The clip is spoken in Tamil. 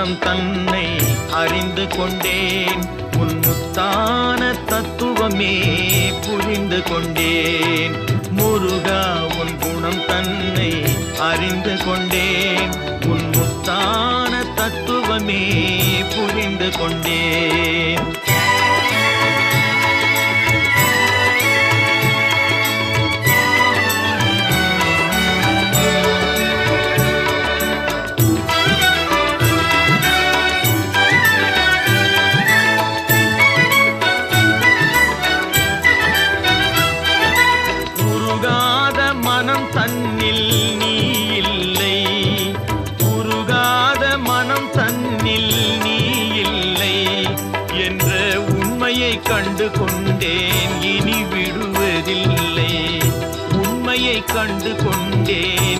குணம் தன்னை அறிந்து கொண்டேன். உன் முத்தான தத்துவமே புரிந்து கொண்டேன். முருகா உன் குணம் தன்னை அறிந்து கொண்டேன். உன் முத்தான தத்துவமே புரிந்து கொண்டேன். மனம் தன்னில் நீ இல்லை, உருகாத மனம் தன்னில் நீ இல்லை என்ற உண்மையை கண்டு கொண்டேன். இனி விடுவதில்லை, உண்மையை கண்டு கொண்டேன்.